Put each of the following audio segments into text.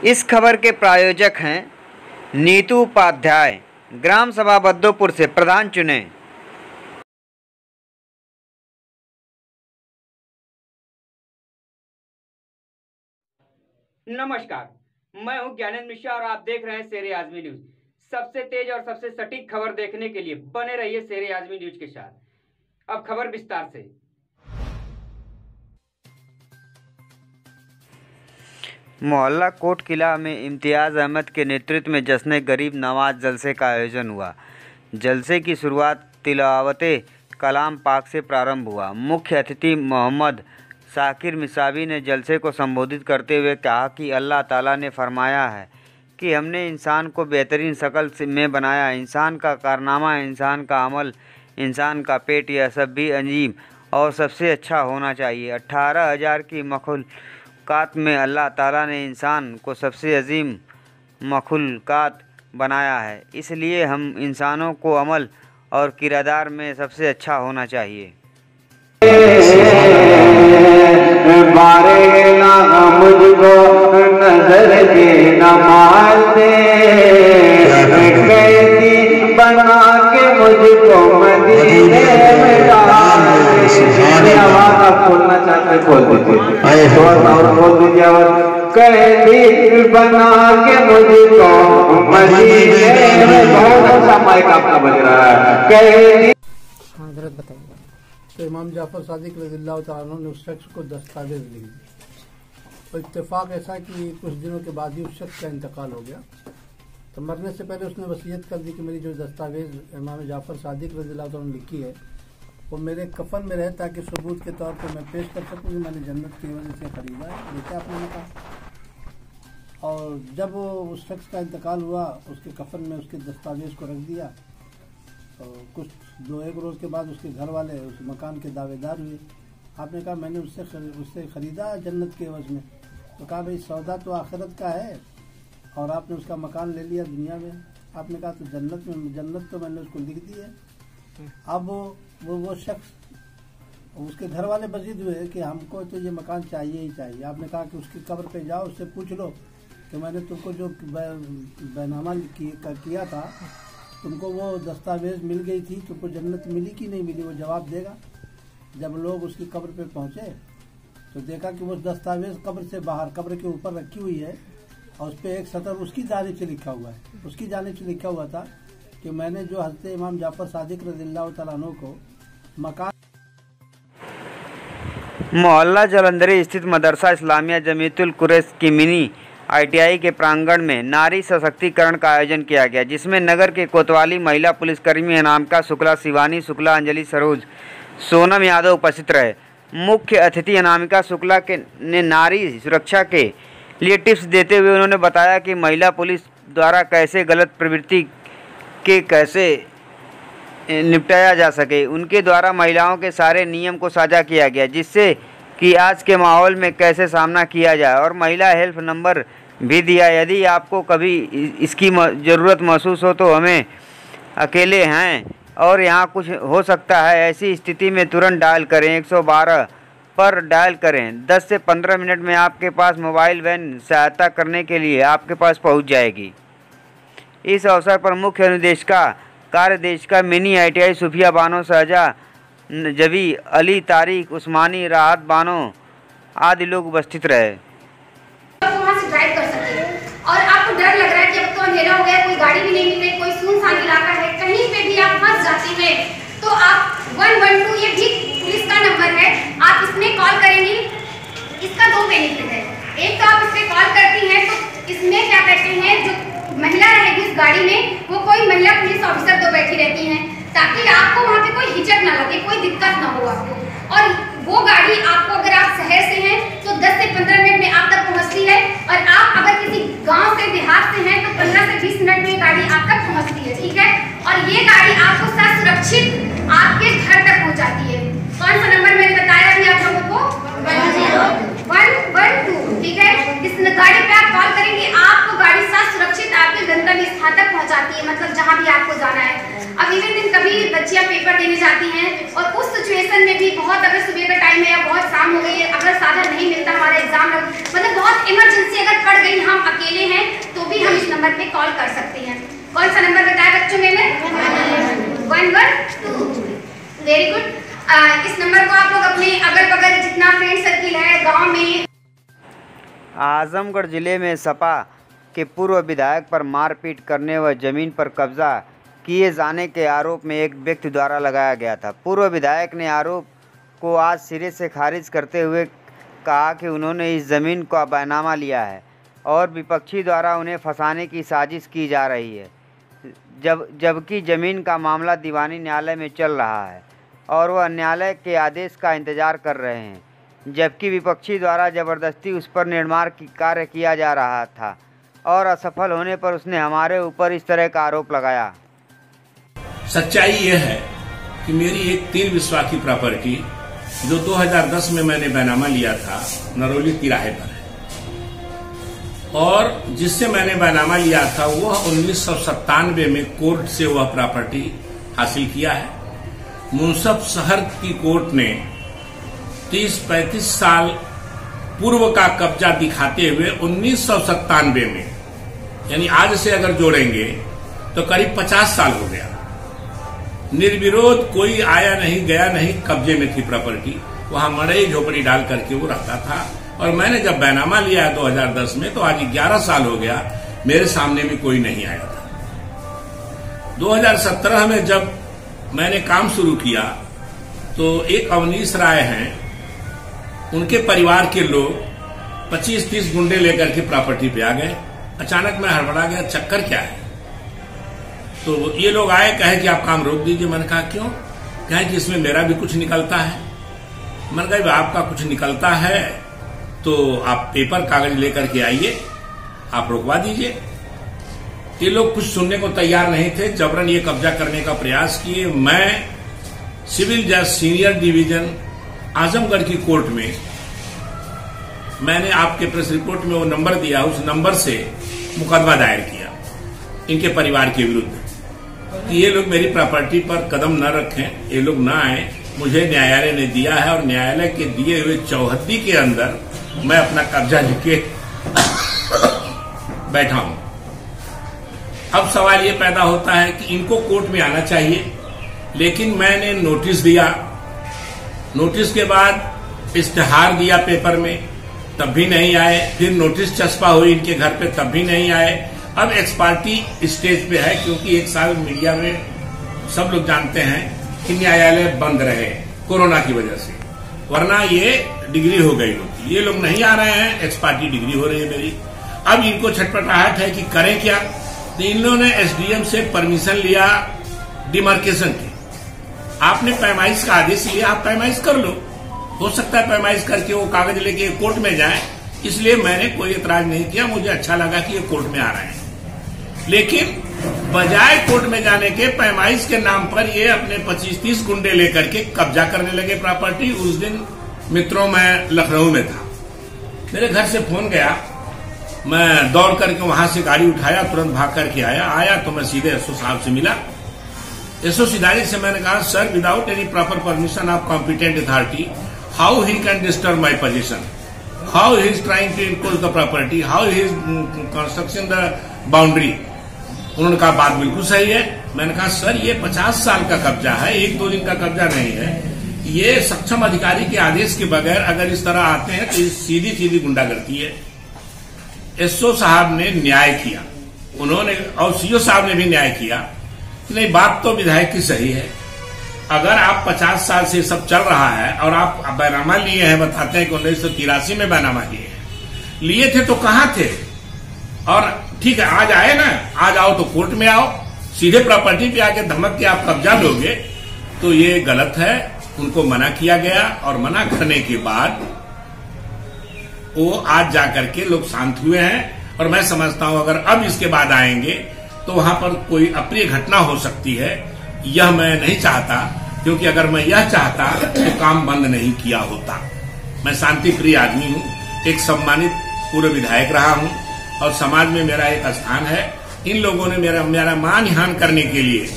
इस खबर के प्रायोजक हैं नीतू उपाध्याय, ग्राम सभा बद्दोपुर से प्रधान चुने। नमस्कार, मैं हूं ज्ञानेंद्र मिश्रा और आप देख रहे हैं शेर आजमी न्यूज। सबसे तेज और सबसे सटीक खबर देखने के लिए बने रहिए शेर आजमी न्यूज के साथ। अब खबर विस्तार से। मोहल्ला कोट किला में इम्तियाज़ अहमद के नेतृत्व में जश्न गरीब नवाज जलसे का आयोजन हुआ। जलसे की शुरुआत तिलावते कलाम पाक से प्रारंभ हुआ। मुख्य अतिथि मोहम्मद शाकिर मिसावी ने जलसे को संबोधित करते हुए कहा कि अल्लाह ताला ने फरमाया है कि हमने इंसान को बेहतरीन शक्ल में बनाया। इंसान का कारनामा, इंसान का अमल, इंसान का पेट, यह सब भी अजीब और सबसे अच्छा होना चाहिए। 18,000 की मखलूक़ात में अल्लाह ताला ने इंसान को सबसे अजीम मखलूक़ात बनाया है, इसलिए हम इंसानों को अमल और किरदार में सबसे अच्छा होना चाहिए। बारे ना मुझको नजर दे नमाज दे, कैदी बना के मुझको मदीने में डाल दे। आवाज आप खोलना चाहते खोल दीजिए, और खोल दीजिए आवाज। कैदी बना के मुझको मदीने में, बहुत अच्छा माइक आपका बज रहा है। कैदी बताइए। तो इमाम जाफर सादिक रज़ियल्लाहु तआला अन्हु ने उस शख्स को दस्तावेज लिख दी। तो इत्तेफाक ऐसा कि कुछ दिनों के बाद ही उस शख्स का इंतकाल हो गया। तो मरने से पहले उसने वसीयत कर दी कि मेरी जो दस्तावेज इमाम जाफर सादिक रज़ियल्लाहु तआला अन्हु लिखी है वो मेरे कफन में रहे, ताकि सबूत के तौर पर मैं पेश कर सकूँ कि मैंने जन्नत की वजह से ख़रीदा है। देखा आपने कहा। और जब उस शख्स का इंतकाल हुआ, उसके कफन में उसके दस्तावेज को रख दिया। तो कुछ 2-1 रोज़ के बाद उसके घर वाले उस मकान के दावेदार हुए। आपने कहा मैंने उससे ख़रीदा जन्नत के एवज में। तो कहा भाई सौदा तो आखिरत का है और आपने उसका मकान ले लिया दुनिया में। आपने कहा तो जन्नत तो मैंने उसको लिख दी है। अब वो शख्स, उसके घर वाले मज़ीद हुए कि हमको तो ये मकान चाहिए ही चाहिए। आपने कहा कि उसकी कब्र पे जाओ, उससे पूछ लो कि मैंने तुमको जो बैनामा किया था, तुमको वो दस्तावेज मिल गई थी, तुमको जन्नत मिली कि नहीं मिली, वो जवाब देगा। जब लोग उसकी कब्र पे पहुंचे तो देखा कि वो दस्तावेज कब्र से बाहर, कब्र के ऊपर रखी हुई है और उस पर एक सतर उसकी जानिब से लिखा हुआ है। उसकी जानिब से लिखा हुआ था कि मैंने जो हज़रत इमाम जाफर सादिक रज़ियल्लाहु तआला अन्हु को मकान। मोहल्ला जलंधरी स्थित मदरसा इस्लामिया जमीयतुल कुरैश की मिनी ITI के प्रांगण में नारी सशक्तिकरण का आयोजन किया गया, जिसमें नगर के कोतवाली महिला पुलिसकर्मी अनामिका शुक्ला, शिवानी शुक्ला, अंजलि सरोज, सोनम यादव उपस्थित रहे। मुख्य अतिथि अनामिका शुक्ला ने नारी सुरक्षा के लिए टिप्स देते हुए उन्होंने बताया कि महिला पुलिस द्वारा कैसे गलत प्रवृत्ति के कैसे निपटाया जा सके। उनके द्वारा महिलाओं के सारे नियम को साझा किया गया, जिससे कि आज के माहौल में कैसे सामना किया जाए, और महिला हेल्प नंबर भी दिया। यदि आपको कभी इसकी ज़रूरत महसूस हो तो हमें अकेले हैं और यहाँ कुछ हो सकता है, ऐसी स्थिति में तुरंत डायल करें। 112 पर डायल करें। 10 से 15 मिनट में आपके पास मोबाइल वैन सहायता करने के लिए आपके पास पहुँच जाएगी। इस अवसर पर मुख्य अनुदेशिका कार्यदेशिका मिनी ITI सुफिया बानो, सहजा जबी, अली, तारिक उस्मानी, राहत बानो आदि लोग उपस्थित रहे। वहाँ से ड्राइव कर सकते हैं और आपको डर लग रहा है कि अब तो अंधेरा हो गया, कोई गाड़ी भी नहीं मिल रही, कोई सुनसान इलाका है, कहीं पे भी आप फंस जाते हैं तो आप 112, ये भी पुलिस का नंबर है, आप इसमें कॉल करेंगी। इसका 2 बेनिफिट है। एक तो आप इस पर कॉल करती हैं तो इसमें क्या कहते हैं, जो महिला रहेगी इस गाड़ी में, वो कोई महिला पुलिस ऑफिसर 2 बैठी रहती हैं, ताकि आपको वहाँ पे कोई हिचक ना लगे, कोई दिक्कत ना हो आपको। और वो गाड़ी आपको, अगर आप शहर से हैं तो 10 से 15 मिनट में आप तक पहुँचती है, और आप अगर किसी गांव से देहात से हैं तो 15 से 20 मिनट में गाड़ी आप तक पहुँचती है। ठीक है, और ये गाड़ी आपको सुरक्षित आपके घर तक पहुँचाती है। कौन सा नंबर मैंने बताया अभी आप लोगों को? 112। ठीक है, इस गाड़ी पे आप कॉल करेंगे, आपको गाड़ी साथ सुरक्षित आपके गंतव्य स्थान तक पहुँचाती है, मतलब जहाँ भी आपको जाना है। अब इवन दिन कभी बच्चियां पेपर देने जाती हैं और उस सिचुएशन में भी बहुत, अगर सुबह का टाइम है या बहुत शाम हो गई है, अगर साधन नहीं मिलता, हमारा एग्जाम मतलब बहुत इमरजेंसी अगर पड़ कहीं हम अकेले हैं तो भी हम इस नंबर पे कॉल कर सकते हैं। कौन सा नंबर बताया बच्चों मैंने? 112। Very good. इस नंबर को आप लोग अपने अगल बगल जितना फ्रेंड सर्किल है गांव में। आजमगढ़ जिले में सपा के पूर्व विधायक पर मारपीट करने व जमीन पर कब्जा किए जाने के आरोप में एक व्यक्ति द्वारा लगाया गया था। पूर्व विधायक ने आरोप को आज सिरे से खारिज करते हुए कहा कि उन्होंने इस ज़मीन का बैनामा लिया है और विपक्षी द्वारा उन्हें फंसाने की साजिश की जा रही है, जबकि ज़मीन का मामला दीवानी न्यायालय में चल रहा है और वह न्यायालय के आदेश का इंतज़ार कर रहे हैं, जबकि विपक्षी द्वारा ज़बरदस्ती उस पर निर्माण की कार्य किया जा रहा था और असफल होने पर उसने हमारे ऊपर इस तरह का आरोप लगाया। सच्चाई यह है कि मेरी एक 3 बिस्वा की प्रॉपर्टी जो 2010 में मैंने बैनामा लिया था नरौली तिराहे पर है और जिससे मैंने बैनामा लिया था वह 1997 में कोर्ट से वह प्रॉपर्टी हासिल किया है। मुंसफ शहर की कोर्ट ने 30-35 साल पूर्व का कब्जा दिखाते हुए 1997 में, यानी आज से अगर जोड़ेंगे तो करीब 50 साल हो गया, निर्विरोध कोई आया नहीं गया नहीं, कब्जे में थी प्रॉपर्टी। वहां मड़ई झोपड़ी डाल करके वो रहता था और मैंने जब बैनामा लिया है 2010 में तो आज 11 साल हो गया, मेरे सामने भी कोई नहीं आया था। 2017 में जब मैंने काम शुरू किया तो एक अवनीश राय हैं, उनके परिवार के लोग 25-30 गुंडे लेकर के प्रॉपर्टी पे आ गए। अचानक मैं हड़बड़ा गया, चक्कर क्या है? तो ये लोग आए, कहे कि आप काम रोक दीजिए। मैंने कहा क्यों? कहे कि इसमें मेरा भी कुछ निकलता है। मैंने कहा आपका कुछ निकलता है तो आप पेपर कागज लेकर के आइए, आप रोकवा दीजिए। ये लोग कुछ सुनने को तैयार नहीं थे, जबरन ये कब्जा करने का प्रयास किए। मैं सिविल जज सीनियर डिवीजन आजमगढ़ की कोर्ट में मैंने आपके प्रेस रिपोर्ट में वो नंबर दिया, उस नंबर से मुकदमा दायर किया इनके परिवार के विरुद्ध कि ये लोग मेरी प्रॉपर्टी पर कदम न रखें, ये लोग न आए। मुझे न्यायालय ने दिया है और न्यायालय के दिए हुए चौहद्दी के अंदर मैं अपना कब्जा लेके बैठा हूं। अब सवाल ये पैदा होता है कि इनको कोर्ट में आना चाहिए, लेकिन मैंने नोटिस दिया, नोटिस के बाद इश्तिहार दिया पेपर में, तब भी नहीं आए। फिर नोटिस चस्पा हुई इनके घर पे, तब भी नहीं आए। अब एक्सपार्टी स्टेज पे है क्योंकि 1 साल मीडिया में सब लोग जानते हैं कि न्यायालय बंद रहे कोरोना की वजह से, वरना ये डिग्री हो गई होती। ये लोग नहीं आ रहे हैं, एक्सपार्टी डिग्री हो रही है मेरी। अब इनको छटपटाहट है कि करें क्या। तो इन लोगों ने एसडीएम से परमिशन लिया डिमार्केशन की। आपने पैमाइश का आदेश लिया, आप पैमाइश कर लो, हो सकता है पैमाइश करके वो कागज लेके कोर्ट में जाए, इसलिए मैंने कोई एतराज नहीं किया। मुझे अच्छा लगा कि ये कोर्ट में आ रहे हैं, लेकिन बजाय कोर्ट में जाने के पैमाइश के नाम पर ये अपने 25-30 गुंडे लेकर के कब्जा करने लगे प्रॉपर्टी। उस दिन मित्रों मैं लखनऊ में था, मेरे घर से फोन गया, मैं दौड़ करके वहां से गाड़ी उठाया, तुरंत भाग करके आया तो मैं सीधे एसओ साहब से मिला। एसओ सिदारी से मैंने कहा, sir without any proper permission of competent authority how he can disturb my position, how he is trying to impose the property, how he is construction the boundary. उन्होंने कहा बात बिल्कुल सही है। मैंने कहा सर ये 50 साल का कब्जा है, 1-2 दिन का कब्जा नहीं है। ये सक्षम अधिकारी के आदेश के बगैर अगर इस तरह आते हैं तो सीधी सीधी गुंडागर्दी है। एसओ साहब ने न्याय किया, उन्होंने, और सीओ साहब ने भी न्याय किया। नहीं, बात तो विधायक की सही है। अगर आप 50 साल से सब चल रहा है और आप बैनामा लिए हैं, बताते हैं कि 1983 में बैनामा लिए थे तो कहां थे? और ठीक है, आज आए ना, आज आओ तो कोर्ट में आओ, सीधे प्रॉपर्टी पे आके धमक के आप कब्जा लोगे तो ये गलत है। उनको मना किया गया और मना करने के बाद वो आज जाकर के लोग शांत हुए हैं। और मैं समझता हूं अगर अब इसके बाद आएंगे तो वहां पर कोई अप्रिय घटना हो सकती है। यह मैं नहीं चाहता, क्योंकि अगर मैं यह चाहता तो काम बंद नहीं किया होता। मैं शांति प्रिय आदमी हूं, एक सम्मानित पूर्व विधायक रहा हूं और समाज में मेरा एक स्थान है। इन लोगों ने मेरा मान हान करने के लिए,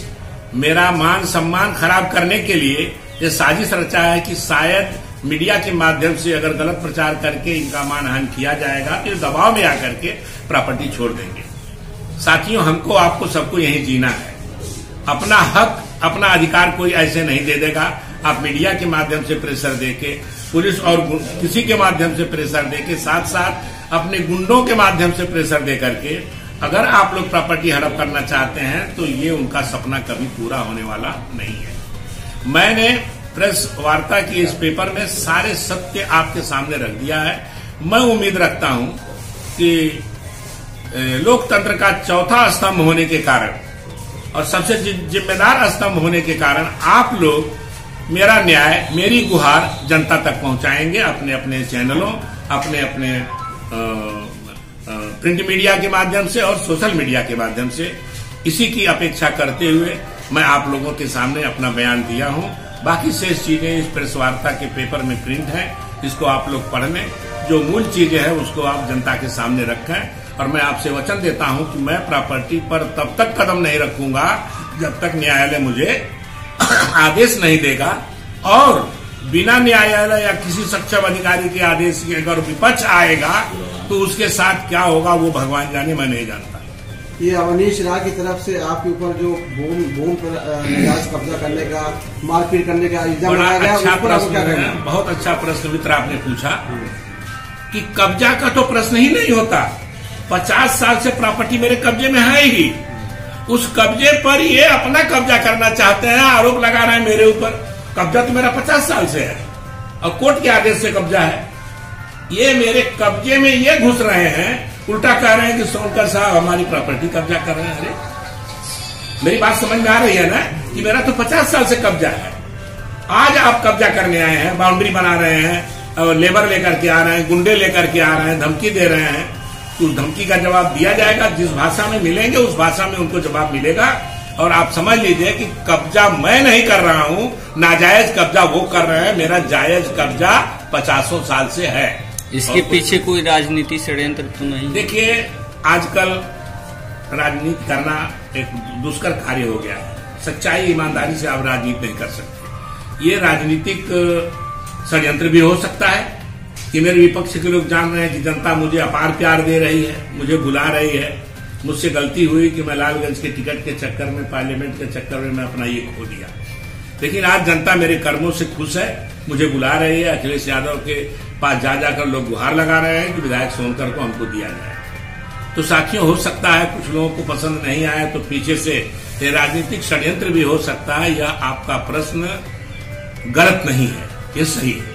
मेरा मान सम्मान खराब करने के लिए ये साजिश रचा है कि शायद मीडिया के माध्यम से अगर गलत प्रचार करके इनका मानहानि किया जाएगा तो दबाव में आकर के प्रॉपर्टी छोड़ देंगे। साथियों, हमको आपको सबको यही जीना है। अपना हक, अपना अधिकार कोई ऐसे नहीं दे देगा। आप मीडिया के माध्यम से प्रेशर देके, पुलिस और किसी के माध्यम से प्रेशर देके, साथ साथ अपने गुंडों के माध्यम से प्रेशर दे करके अगर आप लोग प्रॉपर्टी हड़प करना चाहते हैं तो ये उनका सपना कभी पूरा होने वाला नहीं है। मैंने प्रेस वार्ता की इस पेपर में सारे सत्य आपके सामने रख दिया है। मैं उम्मीद रखता हूं कि लोकतंत्र का चौथा स्तंभ होने के कारण और सबसे जिम्मेदार स्तंभ होने के कारण आप लोग मेरा न्याय, मेरी गुहार जनता तक पहुंचाएंगे अपने अपने चैनलों, अपने अपने प्रिंट मीडिया के माध्यम से और सोशल मीडिया के माध्यम से। इसी की अपेक्षा करते हुए मैं आप लोगों के सामने अपना बयान दिया हूं। बाकी शेष चीजें इस प्रेस वार्ता के पेपर में प्रिंट है, इसको आप लोग पढ़ लें। जो मूल चीजें हैं उसको आप जनता के सामने रखें और मैं आपसे वचन देता हूं कि मैं प्रॉपर्टी पर तब तक कदम नहीं रखूंगा जब तक न्यायालय मुझे आदेश नहीं देगा। और बिना न्यायालय या किसी सक्षम अधिकारी के आदेश के अगर विपक्ष आएगा तो उसके साथ क्या होगा वो भगवान जाने, मैं नहीं जानता। ये अवनीश राय की तरफ से आपके ऊपर जो भूमि पर नाजायज कब्जा करने का, मारपीट करने का इल्जाम लगाया गया, अच्छा प्रश्न है, बहुत अच्छा प्रश्न मित्र आपने पूछा कि कब्जा का तो प्रश्न ही नहीं होता। 50 साल से प्रॉपर्टी मेरे कब्जे में है ही। उस कब्जे पर ये अपना कब्जा करना चाहते हैं, आरोप लगा रहे हैं मेरे ऊपर। कब्जा तो मेरा 50 साल से है और कोर्ट के आदेश से कब्जा है। ये मेरे कब्जे में ये घुस रहे हैं, उल्टा कह रहे हैं कि सोनकर साहब हमारी प्रॉपर्टी कब्जा कर रहे हैं। अरे मेरी बात समझ में आ रही है ना कि मेरा तो 50 साल से कब्जा है। आज आप कब्जा करने आए हैं, बाउंड्री बना रहे हैं और लेबर लेकर के आ रहे हैं, गुंडे लेकर के आ रहे हैं, धमकी दे रहे हैं। तो उस धमकी का जवाब दिया जाएगा। जिस भाषा में मिलेंगे उस भाषा में उनको जवाब मिलेगा। और आप समझ लीजिए कि कब्जा मैं नहीं कर रहा हूं, नाजायज कब्जा वो कर रहे हैं। मेरा जायज कब्जा 50 साल से है। इसके पीछे कोई राजनीति षड्यंत्र तो नहीं? देखिए, आजकल राजनीति करना एक दुष्कर कार्य हो गया है। सच्चाई ईमानदारी से आप राजनीति नहीं कर सकते। ये राजनीतिक षड्यंत्र भी हो सकता है कि मेरे विपक्ष के लोग जान रहे हैं कि जनता मुझे अपार प्यार दे रही है, मुझे बुला रही है। मुझसे गलती हुई कि मैं लालगंज के टिकट के चक्कर में, पार्लियामेंट के चक्कर में मैं अपना ये खो दिया। लेकिन आज जनता मेरे कर्मों से खुश है, मुझे बुला रही है। अखिलेश यादव के पास जा जाकर लोग गुहार लगा रहे हैं कि विधायक सोनकर को हमको दिया जाए। तो साथियों, हो सकता है कुछ लोगों को पसंद नहीं आए तो पीछे से ये राजनीतिक षड्यंत्र भी हो सकता है। यह आपका प्रश्न गलत नहीं है, ये सही है।